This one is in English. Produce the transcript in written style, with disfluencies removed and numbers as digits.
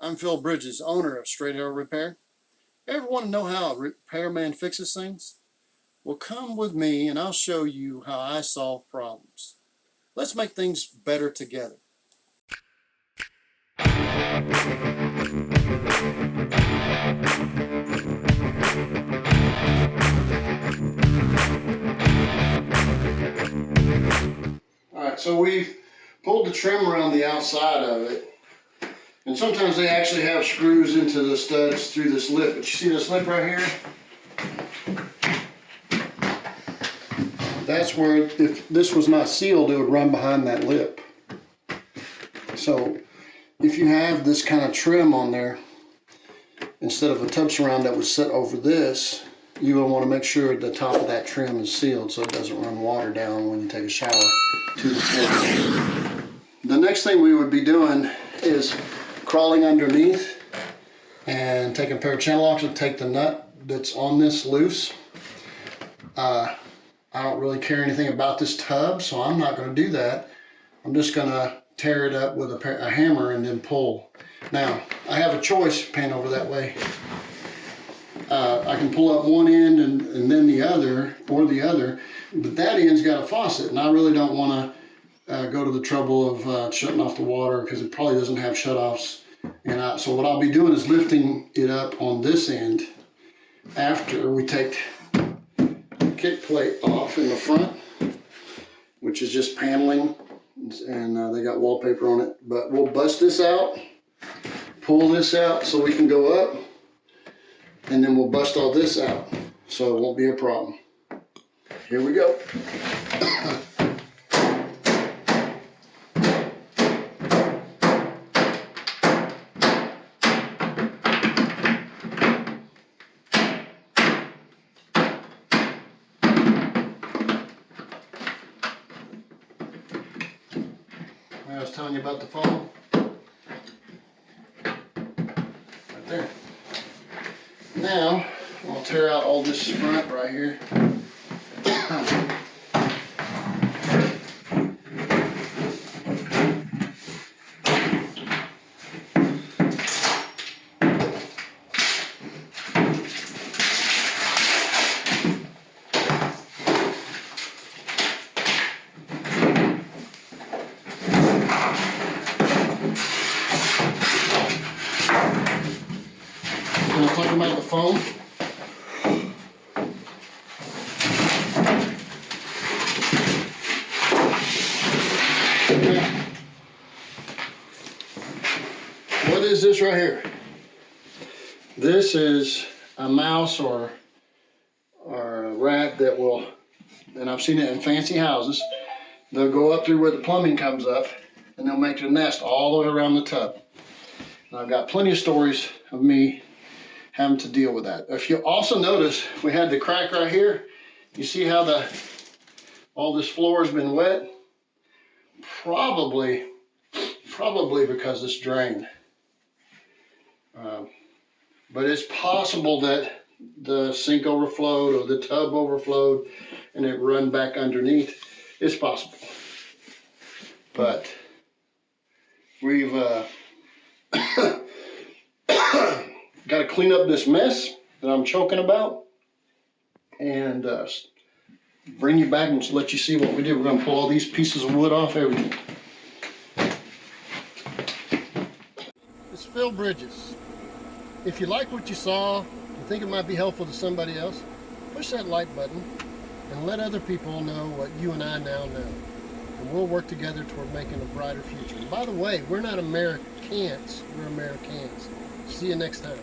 I'm Phil Bridges, owner of Straight Arrow Repair. Ever want to know how a repairman fixes things? Well, come with me and I'll show you how I solve problems. Let's make things better together. Alright, so we've pulled the trim around the outside of it. And sometimes they actually have screws into the studs through this lip. But you see this lip right here? That's where, if this was not sealed, it would run behind that lip. So if you have this kind of trim on there, instead of a tub surround that was set over this, you will want to make sure the top of that trim is sealed so it doesn't run water down when you take a shower to the floor. The next thing we would be doing is crawling underneath and taking a pair of channel locks and take the nut that's on this loose. I don't really care anything about this tub, so I'm not going to do that. I'm just going to tear it up with a hammer and then pull. Now, I have a choice, pan over that way. I can pull up one end and then the other, or the other, but that end's got a faucet, and I really don't want to go to the trouble of shutting off the water because it probably doesn't have shutoffs. And so what I'll be doing is lifting it up on this end after we take the kick plate off in the front, which is just paneling, and they got wallpaper on it. But we'll bust this out, pull this out so we can go up, and then we'll bust all this out so it won't be a problem. Here we go. I was telling you about the phone. Right there. Now, I'll tear out all this front right here. I was talking about the phone. What is this right here? This is a mouse or a rat that will, and I've seen it in fancy houses, they'll go up through where the plumbing comes up and they'll make a nest all the way around the tub. And I've got plenty of stories of me having to deal with that. If you also notice, we had the crack right here. You see how all this floor has been wet? Probably because this drain. But it's possible that the sink overflowed or the tub overflowed and it run back underneath. It's possible. But we've got to clean up this mess that I'm choking about and bring you back and let you see what we did. We're going to pull all these pieces of wood off, everything. It's Phil Bridges. If you like what you saw, you think it might be helpful to somebody else, push that like button and let other people know what you and I now know. And we'll work together toward making a brighter future. And by the way, we're not Americans, we're Americans. See you next time.